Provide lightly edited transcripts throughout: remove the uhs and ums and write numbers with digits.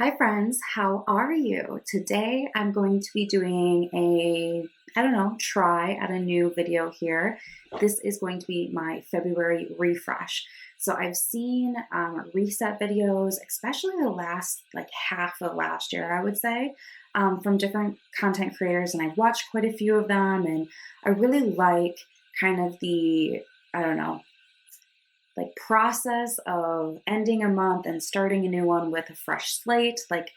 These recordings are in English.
Hi friends, how are you? Today I'm going to be doing try at a new video here. This is going to be my February refresh. So I've seen reset videos, especially the last half of last year, I would say, from different content creators, and I've watched quite a few of them, and I really like kind of the, I don't know, process of ending a month and starting a new one with a fresh slate, like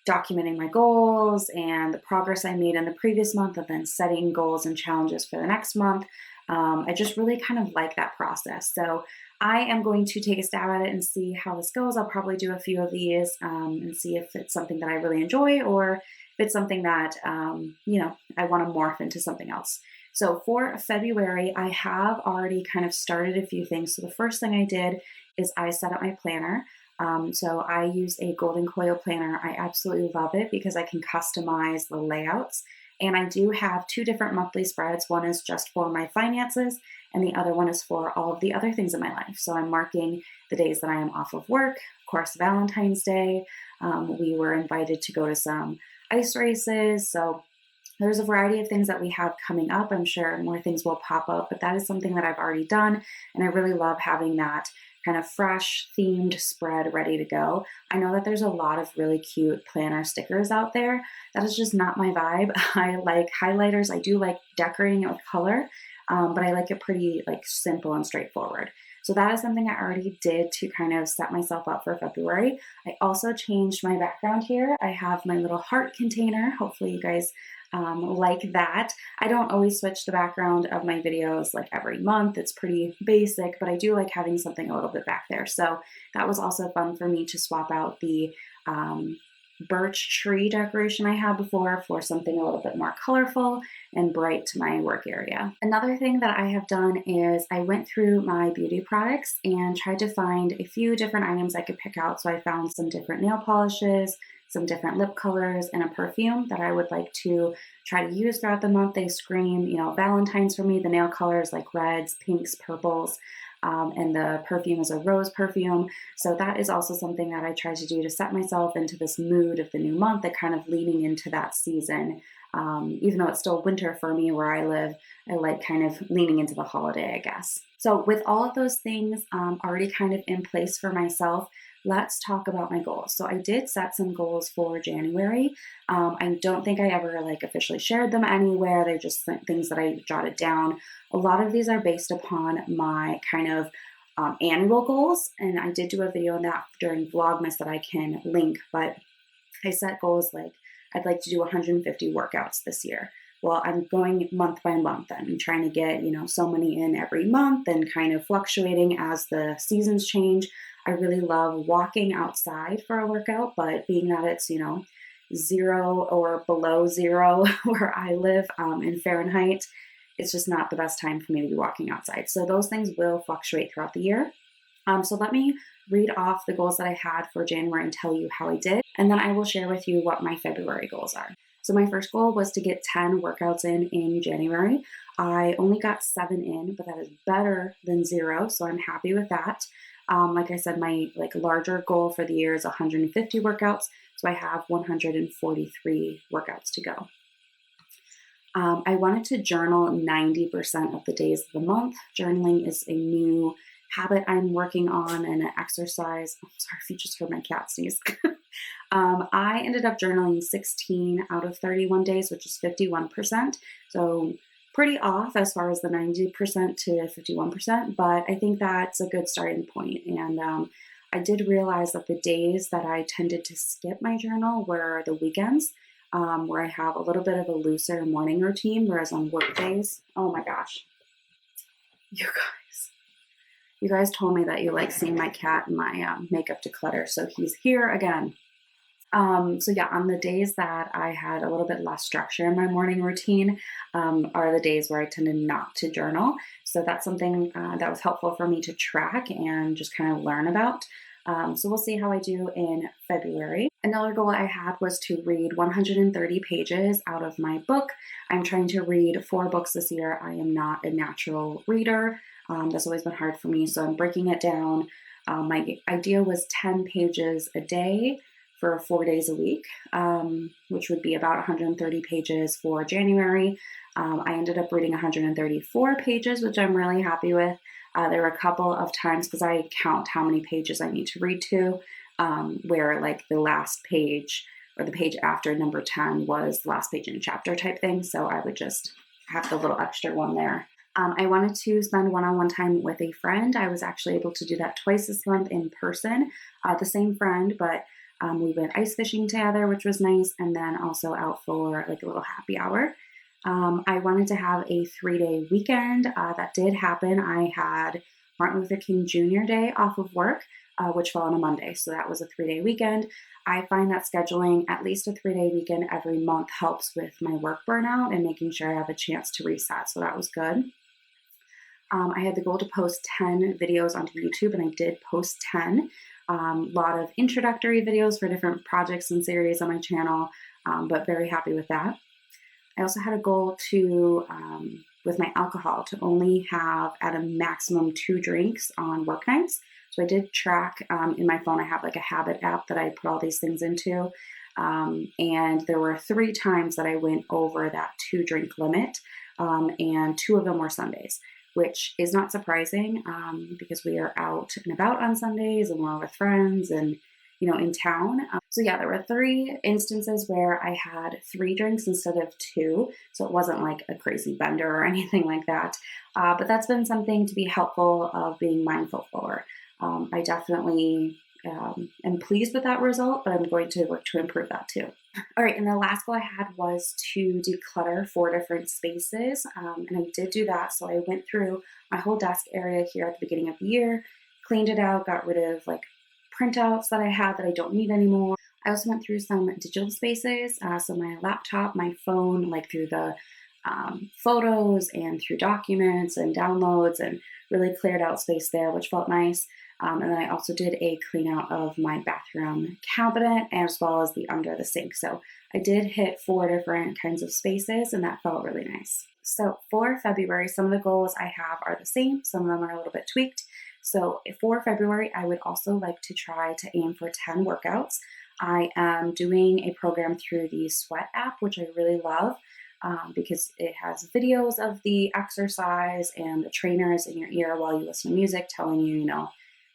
documenting my goals and the progress I made in the previous month, and then setting goals and challenges for the next month. I just really kind of like that process. So I am going to take a stab at it and see how this goes. I'll probably do a few of these and see if it's something that I really enjoy, or if it's something that, I want to morph into something else. So for February, I have already kind of started a few things. So the first thing I did is I set up my planner. So I use a golden coil planner. I absolutely love it because I can customize the layouts. And I do have two different monthly spreads. One is just for my finances, and the other one is for all of the other things in my life. So I'm marking the days that I am off of work. Of course, Valentine's Day. We were invited to go to some ice races. So there's a variety of things that we have coming up. I'm sure more things will pop up, but that is something that I've already done. And I really love having that kind of fresh themed spread ready to go. I know that there's a lot of really cute planner stickers out there. That is just not my vibe. I like highlighters. I do like decorating it with color, but I like it pretty simple and straightforward. So that is something I already did to kind of set myself up for February. I also changed my background here. I have my little heart container. Hopefully you guys like that. I don't always switch the background of my videos every month. It's pretty basic, but I do like having something a little bit back there. So that was also fun for me to swap out the birch tree decoration I had before for something a little bit more colorful and bright to my work area. Another thing that I have done is I went through my beauty products and tried to find a few different items I could pick out. So I found some different nail polishes, some different lip colors, and a perfume that I would like to try to use throughout the month. They scream, Valentine's for me. The nail colors like reds, pinks, purples, and the perfume is a rose perfume. So that is also something that I try to do to set myself into this mood of the new month, and kind of leaning into that season. Even though it's still winter for me where I live, I like kind of leaning into the holiday, I guess. So with all of those things already kind of in place for myself, let's talk about my goals. So I did set some goals for January. I don't think I ever officially shared them anywhere. They're just things that I jotted down. A lot of these are based upon my kind of annual goals. And I did do a video on that during Vlogmas that I can link, but I set goals like I'd like to do 150 workouts this year. Well, I'm going month by month and I'm trying to get, so many in every month, and kind of fluctuating as the seasons change. I really love walking outside for a workout, but being that it's, 0 or below 0 where I live in Fahrenheit, it's just not the best time for me to be walking outside. So those things will fluctuate throughout the year. So let me read off the goals that I had for January and tell you how I did, and then I will share with you what my February goals are. So my first goal was to get 10 workouts in January. I only got 7 in, but that is better than 0, so I'm happy with that. Like I said, my larger goal for the year is 150 workouts, so I have 143 workouts to go. I wanted to journal 90% of the days of the month. Journaling is a new habit I'm working on, and an exercise. I'm sorry if you just heard my cat sneeze. I ended up journaling 16 out of 31 days, which is 51%. So pretty off as far as the 90% to 51%, but I think that's a good starting point. And I did realize that the days that I tended to skip my journal were the weekends, where I have a little bit of a looser morning routine, whereas on work days, oh my gosh, you guys told me that you like seeing my cat and my makeup declutter, so he's here again. So yeah, on the days that I had a little bit less structure in my morning routine are the days where I tended not to journal. So that's something that was helpful for me to track and just kind of learn about. So we'll see how I do in February. Another goal I had was to read 130 pages out of my book. I'm trying to read 4 books this year. I am not a natural reader. That's always been hard for me, so I'm breaking it down. My idea was 10 pages a day for 4 days a week, which would be about 130 pages for January. I ended up reading 134 pages, which I'm really happy with. There were a couple of times, because I count how many pages I need to read to, where like the last page or the page after number 10 was the last page in a chapter type thing. So I would just have the little extra one there. I wanted to spend one-on-one time with a friend. I was actually able to do that twice this month in person. The same friend, but we went ice fishing together, which was nice, and then also out for like a little happy hour. I wanted to have a 3-day weekend. That did happen. I had Martin Luther King Jr. Day off of work, which fell on a Monday. So that was a 3-day weekend. I find that scheduling at least a 3-day weekend every month helps with my work burnout and making sure I have a chance to reset. So that was good. I had the goal to post 10 videos onto YouTube, and I did post 10. A lot of introductory videos for different projects and series on my channel, but very happy with that. I also had a goal to, with my alcohol, to only have at a maximum 2 drinks on work nights. So I did track in my phone. I have like a habit app that I put all these things into. And there were 3 times that I went over that 2 drink limit, and 2 of them were Sundays, which is not surprising because we are out and about on Sundays and we're with friends and, in town. So yeah, there were 3 instances where I had 3 drinks instead of 2. So it wasn't like a crazy bender or anything like that. But that's been something to be helpful of being mindful for. I definitely am pleased with that result, but I'm going to work to improve that too. All right, and the last goal I had was to declutter 4 different spaces, and I did do that. So I went through my whole desk area here at the beginning of the year, cleaned it out, got rid of like printouts that I had that I don't need anymore. I also went through some digital spaces, so my laptop, my phone, like through the photos and through documents and downloads, and really cleared out space there, which felt nice. And then I also did a clean out of my bathroom cabinet as well as the under the sink. So I did hit 4 different kinds of spaces, and that felt really nice. So for February, some of the goals I have are the same. Some of them are a little bit tweaked. So for February, I would also like to try to aim for 10 workouts. I am doing a program through the Sweat app, which I really love. Because it has videos of the exercise and the trainers in your ear while you listen to music telling you,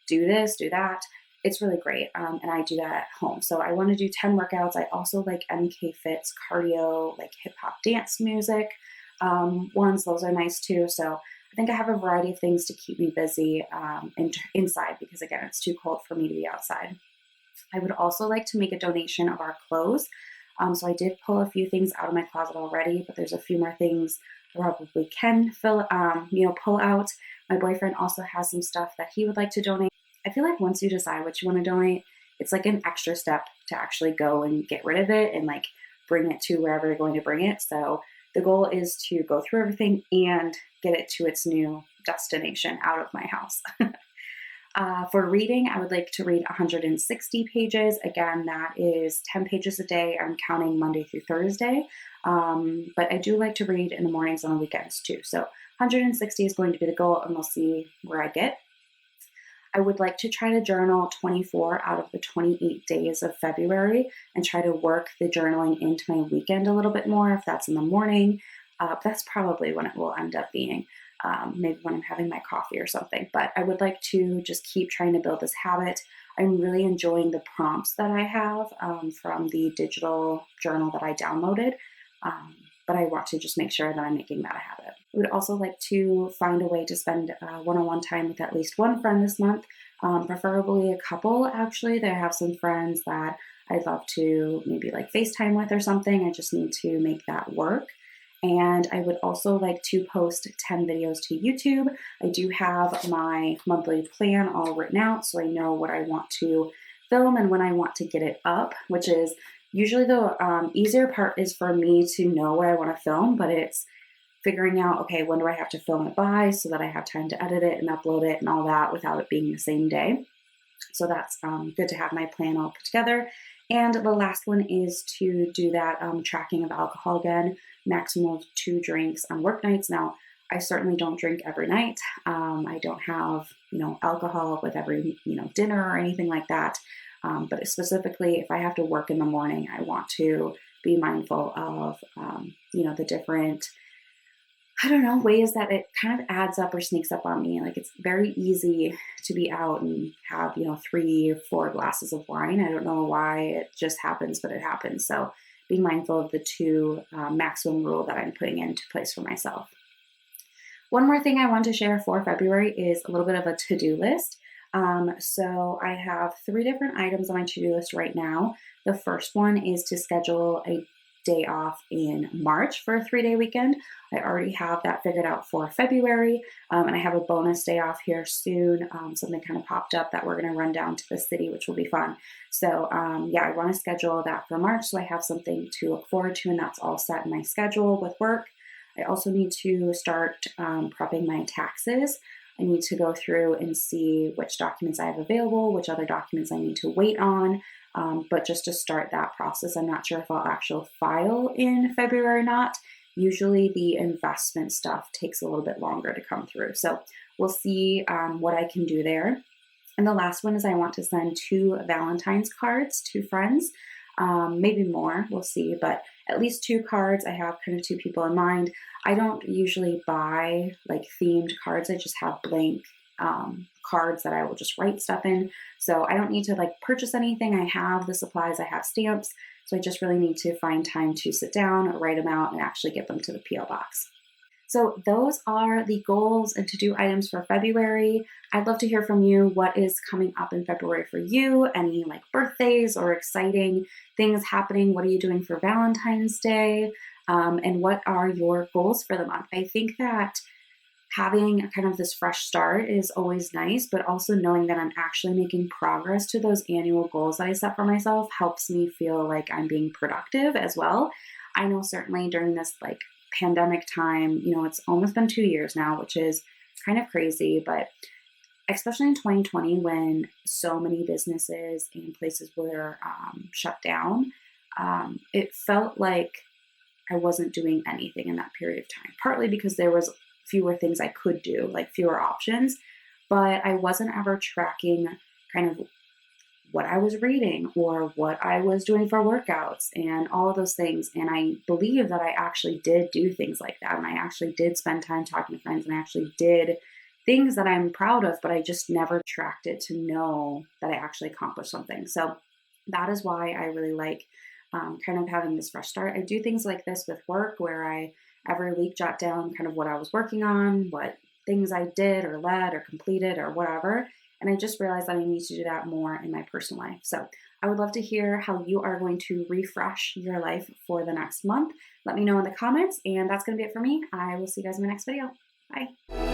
do this, do that. It's really great. And I do that at home. So I want to do 10 workouts. I also like MK Fit's cardio, like hip hop dance music ones. Those are nice too. So I think I have a variety of things to keep me busy inside because, again, it's too cold for me to be outside. I would also like to make a donation of our clothes. So I did pull a few things out of my closet already, but there's a few more things I probably can pull out. My boyfriend also has some stuff that he would like to donate. I feel like once you decide what you want to donate, it's like an extra step to actually go and get rid of it and like bring it to wherever you're going to bring it. So the goal is to go through everything and get it to its new destination out of my house. For reading, I would like to read 160 pages. Again, that is 10 pages a day. I'm counting Monday through Thursday. But I do like to read in the mornings and on the weekends too. So 160 is going to be the goal, and we'll see where I get. I would like to try to journal 24 out of the 28 days of February and try to work the journaling into my weekend a little bit more if that's in the morning. That's probably when it will end up being. Maybe when I'm having my coffee or something. But I would like to just keep trying to build this habit. I'm really enjoying the prompts that I have from the digital journal that I downloaded. But I want to just make sure that I'm making that a habit. I would also like to find a way to spend one-on-one time with at least one friend this month, preferably a couple, actually. I have some friends that I'd love to maybe like FaceTime with or something. I just need to make that work. And I would also like to post 10 videos to YouTube. I do have my monthly plan all written out, so I know what I want to film and when I want to get it up, which is usually the easier part is for me to know what I want to film, but it's figuring out, okay, when do I have to film it by so that I have time to edit it and upload it and all that without it being the same day. So that's good to have my plan all put together. And the last one is to do that tracking of alcohol again, maximum of 2 drinks on work nights. Now, I certainly don't drink every night. I don't have, alcohol with every, dinner or anything like that. But specifically, if I have to work in the morning, I want to be mindful of, the different, I don't know, ways that it kind of adds up or sneaks up on me. Like it's very easy to be out and have, 3 or 4 glasses of wine. I don't know why it just happens, but it happens. So being mindful of the two maximum rule that I'm putting into place for myself. One more thing I want to share for February is a little bit of a to-do list. So I have 3 different items on my to-do list right now. The first one is to schedule a day off in March for a 3-day weekend. I already have that figured out for February, and I have a bonus day off here soon. Something kind of popped up that we're going to run down to the city, which will be fun. So I want to schedule that for March so I have something to look forward to, and that's all set in my schedule with work. I also need to start prepping my taxes. I need to go through and see which documents I have available, which other documents I need to wait on. But just to start that process, I'm not sure if I'll actually file in February or not. Usually the investment stuff takes a little bit longer to come through. So we'll see what I can do there. And the last one is I want to send 2 Valentine's cards to friends. Maybe more, we'll see, but at least 2 cards. I have kind of 2 people in mind. I don't usually buy like themed cards. I just have blank cards that I will just write stuff in. So I don't need to like purchase anything. I have the supplies, I have stamps. So I just really need to find time to sit down, write them out, and actually get them to the PO box. So those are the goals and to-do items for February. I'd love to hear from you. What is coming up in February for you? Any like birthdays or exciting things happening? What are you doing for Valentine's Day? And what are your goals for the month? I think that having kind of this fresh start is always nice, but also knowing that I'm actually making progress to those annual goals that I set for myself helps me feel like I'm being productive as well. I know certainly during this like pandemic time, it's almost been 2 years now, which is kind of crazy, but especially in 2020 when so many businesses and places were shut down, it felt like I wasn't doing anything in that period of time, partly because there was fewer things I could do, like fewer options, but I wasn't ever tracking kind of what I was reading or what I was doing for workouts and all of those things. And I believe that I actually did do things like that. And I actually did spend time talking to friends and I actually did things that I'm proud of, but I just never tracked it to know that I actually accomplished something. So that is why I really like kind of having this fresh start. I do things like this with work where I every week jot down kind of what I was working on, what things I did or led or completed or whatever. And I just realized that I need to do that more in my personal life. So I would love to hear how you are going to refresh your life for the next month. Let me know in the comments. And that's going to be it for me. I will see you guys in my next video. Bye.